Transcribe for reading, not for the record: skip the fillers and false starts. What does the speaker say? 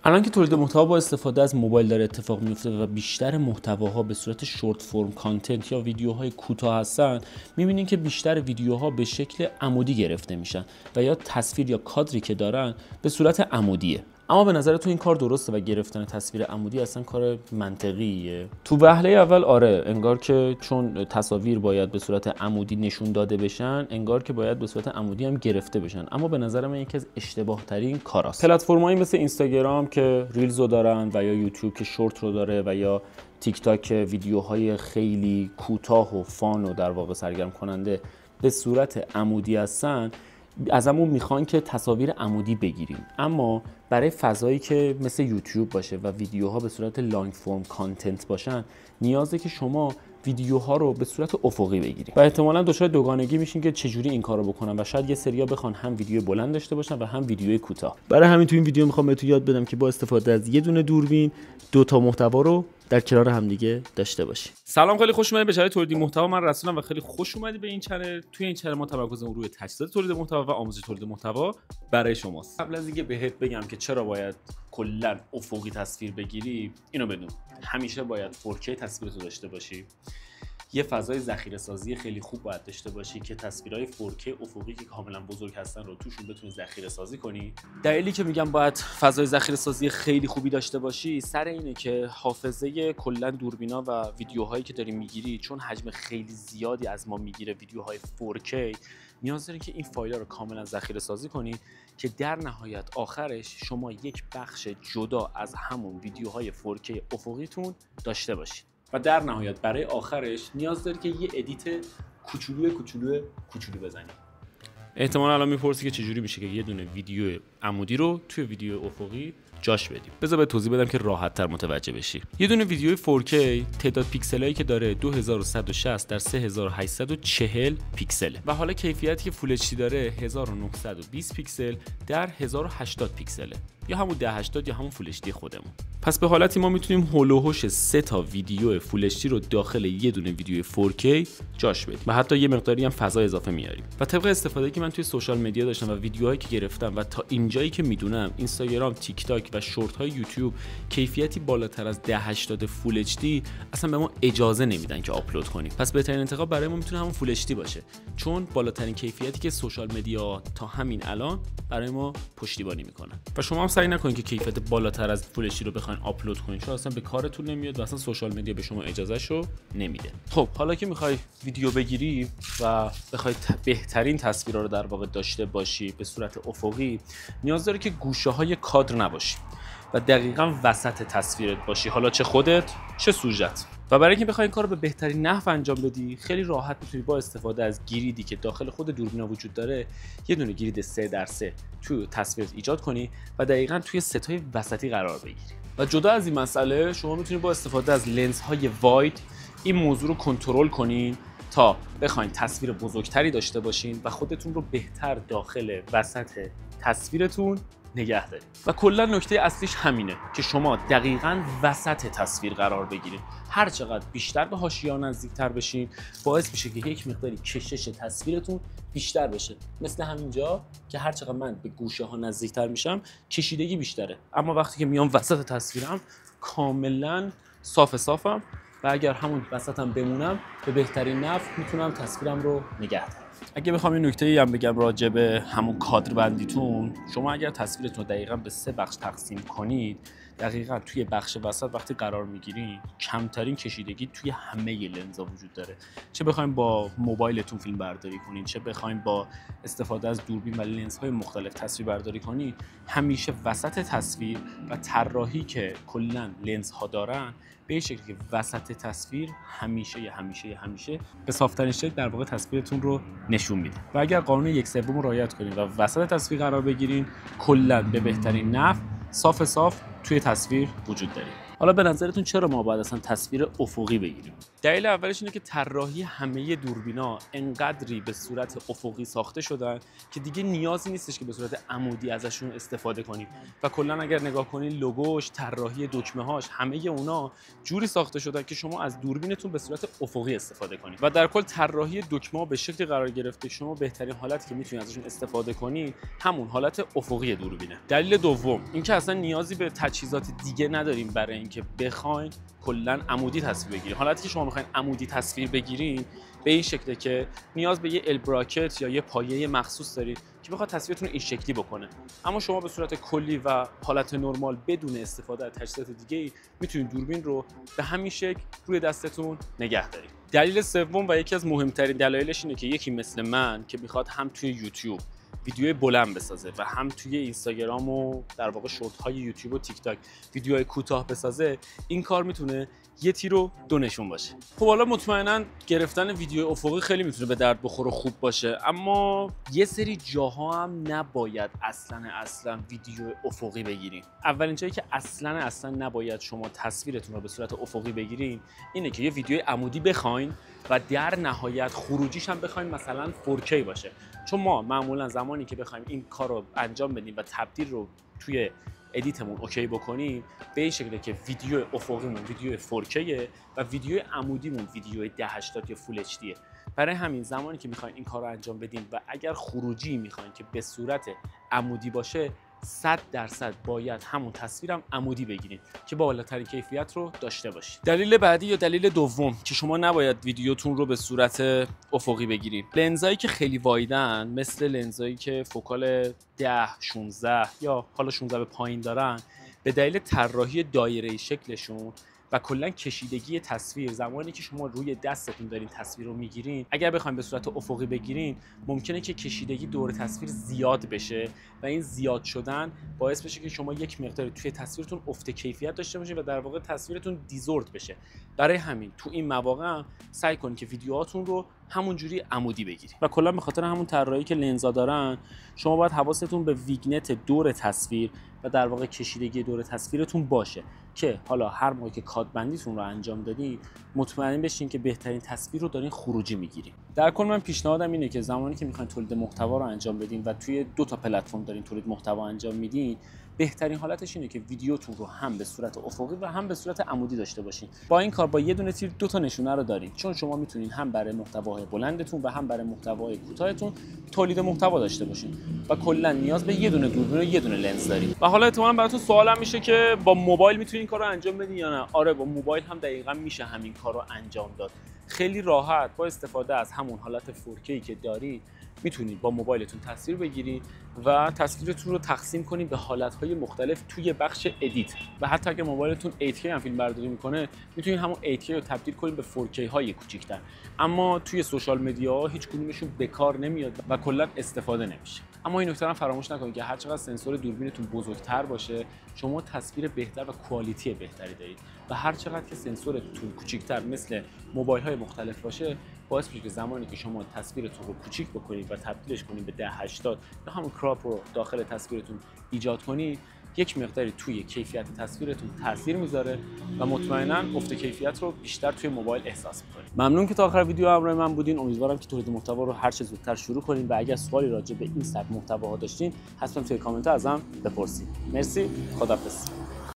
الان که تولید محتوا با استفاده از موبایل داره اتفاق میفته و بیشتر محتواها به صورت شورت فرم کانتنت یا ویدیوهای کوتاه هستن، میبینین که بیشتر ویدیوها به شکل عمودی گرفته میشن و یا تصویر یا کادری که دارن به صورت عمودیه. اما به نظر تو این کار درسته و گرفتن تصویر عمودی اصلا کار منطقیه؟ تو وهله اول آره، انگار که چون تصاویر باید به صورت عمودی نشون داده بشن، انگار که باید به صورت عمودی هم گرفته بشن. اما به نظر من یکی از اشتباه ترین کاراست. پلتفرمایی مثل اینستاگرام که ریلز رو دارن و یا یوتیوب که شورت رو داره و یا تیک تاک ویدیوهای خیلی کوتاه و فان و در واقع سرگرم کننده به صورت عمودی هستن، ازمون میخوان که تصاویر عمودی بگیریم. اما برای فضایی که مثل یوتیوب باشه و ویدیوها به صورت لانگ فرم کانتنت باشن، نیازه که شما ویدیوها رو به صورت افقی بگیرید و احتمالاً دچار دوگانگی میشین که چجوری این کارو بکنن و شاید یه سریا بخوان هم ویدیو بلند داشته باشن و هم ویدیوی کوتاه. برای همین تو این ویدیو میخوام بهتون یاد بدم که با استفاده از یه دونه دوربین دو تا محتوا رو در کنار همدیگه داشته باشید. سلام، خیلی خوش اومدید به چنل تولید محتوا. من رسولم و خیلی خوش اومدید به این چنل. توی این چنل ما تمرکزمون روی تجهیزات تولید محتوا و آموزش تولید محتوا برای شماست. قبل از اینکه بهت بگم که چرا باید کلا افقی تصویر بگیری، اینو بدون همیشه باید 4K تصویرتو داشته باشی. یه فضای ذخیره‌سازی خیلی خوب باید داشته باشی که تصویرهای 4K افقی که کاملا بزرگ هستن رو توشون بتونی ذخیره‌سازی کنی. دلیلی که میگم باید فضای ذخیره‌سازی خیلی خوبی داشته باشی سر اینه که حافظه کلا دوربینا و ویدیوهایی که داری میگیری، چون حجم خیلی زیادی از ما میگیره ویدیوهای 4K، نیاز دارین که این فایل‌ها رو کاملا ذخیره‌سازی کنی که در نهایت آخرش شما یک بخش جدا از همون ویدیوهای 4K افقیتون داشته باشید. و در نهایت برای آخرش نیاز داری که یه ادیت کوچولو بزنی. احتمالا الان میپرسی که چجوری میشه که یه دونه ویدیو عمودی رو توی ویدیو افقی جاش بدیم. بذار به توضیح بدم که راحت تر متوجه بشی. یه دونه ویدیو 4K تعداد پیکسلایی که داره 2160 در 3840 پیکسله و حالا کیفیتی که فول اچ دی داره 1920 پیکسل در 1080 پیکسله، یا همون 1080 یا همون فول اچ دی خودمون. پس به حالتی ما میتونیم هول و هوش 3 تا ویدیو فول اچ دی رو داخل یه دونه ویدیو 4K جاش بدیم و حتی یه مقداری هم فضا اضافه میاریم. و طبق استفاده که من توی سوشال مدیا داشتم و ویدیوهایی که گرفتم و تا اینجایی که میدونم اینستاگرام، تیک تاک و شورت های یوتیوب کیفیتی بالاتر از 1080 فول اچ دی اصلا به ما اجازه نمیدن که آپلود کنیم. پس بهترین انتخاب برای ما میتونه همون فول اچ دی باشه، چون بالاترین کیفیتی که سوشال مدیا تا همین الان برای ما پشتیبانی میکنن. و شما هم سعی نکنید که کیفیت بالاتر از فول اچ دی رو بخواید آپلود کنید، چون اصلا به کارتون نمیاد و اصلا سوشال مدیا به شما اجازهشو نمیده. خب حالا که میخوای ویدیو بگیری و بخوای بهترین تصویرها رو در واقع داشته باشی به صورت افقی، نیاز داره که گوشه های کادر نباشی و دقیقاً وسط تصویرت باشی، حالا چه خودت چه سوژت. و برای اینکه بخوای این کارو به بهترین نحو انجام بدی، خیلی راحت میتونی با استفاده از گریدی که داخل خود دوربینا وجود داره، یه دونه گرید 3x3 توی تصویرت ایجاد کنی و دقیقاً توی ستای وسطی قرار بگیری. و جدا از این مسئله، شما میتونید با استفاده از لنزهای واید این موضوع رو کنترل کنین تا بخواید تصویر بزرگتری داشته باشین و خودتون رو بهتر داخل وسط تصویرتون نگه دارید. و کلا نکته اصلیش همینه که شما دقیقاً وسط تصویر قرار بگیرید. هر چقدر بیشتر به حاشیه‌ها نزدیکتر بشین، باعث میشه که یک مقداری کشش تصویرتون بیشتر بشه. مثل همینجا که هر چقدر من به گوشه ها نزدیکتر میشم، کشیدگی بیشتره، اما وقتی که میام وسط تصویرم کاملا صافم و اگر همون وسطم بمونم به بهترین نحو میتونم تصویرم رو نگه دارم. اگه بخوام این نکته‌ای هم بگم راجع به همون کادر بندیتون، شما اگر تصویرتون رو دقیقاً به 3 بخش تقسیم کنید، دقیقاً توی بخش وسط وقتی قرار میگیرین کمترین کشیدگی توی همه لنزها وجود داره. چه بخوایم با موبایلتون فیلم برداری کنین، چه بخوایم با استفاده از دوربین و لنزهای مختلف تصویر برداری کنین، همیشه وسط تصویر و طراحی که کلاً لنزها دارن به شکلی که وسط تصویر همیشه به صافترین شکل در واقع تصویرتون رو نشون میده. و اگر قانون 1/3 رو رعایت کنین و وسط تصویر قرار بگیرین، کلا به بهترین نحو صاف توی تصویر وجود داره. حالا به نظرتون چرا ما باید اصلا تصویر افقی بگیریم؟ دلیل اولش اینه که طراحی همه دوربینا انقدری به صورت افقی ساخته شدن که دیگه نیازی نیستش که به صورت عمودی ازشون استفاده کنیم و کلا اگر نگاه کنین لوگوش، طراحی دکمه‌هاش، همه اونا جوری ساخته شدن که شما از دوربینتون به صورت افقی استفاده کنید و در کل طراحی دکمه‌ها به شکلی قرار گرفته شما بهترین حالتی که میتونید ازشون استفاده کنید همون حالت افقی دوربینه. دلیل دوم اینکه اصلا نیازی به تجهیزات دیگه نداریم برای اینکه بخواید کلا عمودی تصویر بگیرید. حالتی که شما میخواین عمودی تصویر بگیرید به این شکله که نیاز به یه ال براکت یا یه پایه مخصوص دارید که بخواد تصویرتون این شکلی بکنه. اما شما به صورت کلی و حالت نرمال بدون استفاده از تجهیزات دیگه‌ای میتونید دوربین رو به همین شکل روی دستتون نگه دارید. دلیل سوم و یکی از مهمترین دلایلش اینه که یکی مثل من که میخواد هم توی یوتیوب ویدیوی بلند بسازه و هم توی اینستاگرام و در واقع شورت های یوتیوب و تیک تاک ویدیوهای کوتاه بسازه، این کار میتونه یه تیر و دو نشون باشه. خب حالا مطمئنا گرفتن ویدیو افقی خیلی میتونه به درد بخوره و خوب باشه، اما یه سری جاها هم نباید اصلا ویدیو افقی بگیریم. اولین جایی که اصلا نباید شما تصویرتون رو به صورت افقی بگیرین اینه که یه ویدیو عمودی بخواین و در نهایت خروجیش هم بخواین مثلا 4K باشه. چون ما معمولا زمانی که بخوایم این کار رو انجام بدیم و تبدیل رو توی ادیتمون اوکی بکنیم به این شکله که ویدیو افقیمون ویدیو 4K و ویدیو عمودیمون ویدیو 1080 یا فول اچ دی. برای همین زمانی که میخواین این کار رو انجام بدیم و اگر خروجی میخواین که به صورت عمودی باشه 100% باید همون تصویرم عمودی بگیرید که با بالاترین کیفیت رو داشته باشید. دلیل بعدی یا دلیل دوم که شما نباید ویدیوتون رو به صورت افقی بگیرید، لنزایی که خیلی وایدن مثل لنزایی که فوکال 10 16 یا حالا 16 به پایین دارن به دلیل طراحی دایره‌ای شکلشون و کلا کشیدگی تصویر، زمانی که شما روی دستتون دارین تصویر رو میگیرین اگر بخواید به صورت افقی بگیرین ممکنه که کشیدگی دور تصویر زیاد بشه و این زیاد شدن باعث بشه که شما یک مقدار توی تصویرتون افت کیفیت داشته باشین و در واقع تصویرتون دیزورد بشه. برای همین تو این مواقع هم سعی کنید که ویدیوهاتون رو همونجوری عمودی بگیرید و کلا به خاطر همون طراحی که لنزا دارن شما باید حواستون به ویگنت دور تصویر و در واقع کشیدگی دور تصویرتون باشه که حالا هر موقع که کات بندیتون رو انجام دادید مطمئن بشین که بهترین تصویر رو دارین خروجی میگیرید. در کل من پیشنهادم اینه که زمانی که میخواین تولید محتوا رو انجام بدین و توی 2 تا پلتفرم دارین تولید محتوا انجام میدین بهترین حالتش اینه که ویدیوتون رو هم به صورت افقی و هم به صورت عمودی داشته باشین. با این کار با یه دونه تیر 2 تا نشونه رو دارین، چون شما میتونین هم برای محتوای بلندتون و هم برای محتوای کوتاهتون تولید محتوا داشته باشین و کلا نیاز به یه دونه دوربین و یه دونه لنز دارین. و حالا احتمالاً براتون سوالم میشه که با موبایل میتونین این کارو انجام بدین یا نه؟ آره، با موبایل هم دقیقاً میشه همین کارو انجام داد. خیلی راحت با استفاده از همون حالت 4K که دارید میتونید با موبایلتون تصویر بگیرید و تصویرتون رو تقسیم کنید به حالت‌های مختلف توی بخش ادیت و حتی اگه موبایلتون 8K هم فیلم برداری میکنه میتونید همون 8K رو تبدیل کنید به 4K های کوچیک‌تر. اما توی سوشال مدیاها هیچ کدومشون به کار نمیاد و کلا استفاده نمیشه. اما این نکته رو فراموش نکنید که هر چقدر سنسور دوربینتون بزرگتر باشه شما تصویر بهتر و کوالیتی بهتری دارید و هر چقدر که سنسورتون کوچیک‌تر مثل موبایل‌های مختلف باشه باعث میشه که زمانی که شما تصویرتون رو کوچیک بکنید و تبدیلش کنید به 1080 یا همون کراپ رو داخل تصویرتون ایجاد کنید یک مقداری توی کیفیت تصویرتون تاثیر میذاره و مطمئنا افت کیفیت رو بیشتر توی موبایل احساس می‌کنید. ممنون که تا آخر ویدیو همراه من بودین. امیدوارم که تولید محتوا رو هر چه زودتر شروع کنین و اگر سوالی راجع به این سبک محتواها داشتین حتما توی کامنت ازم بپرسید. مرسی، خداحافظ.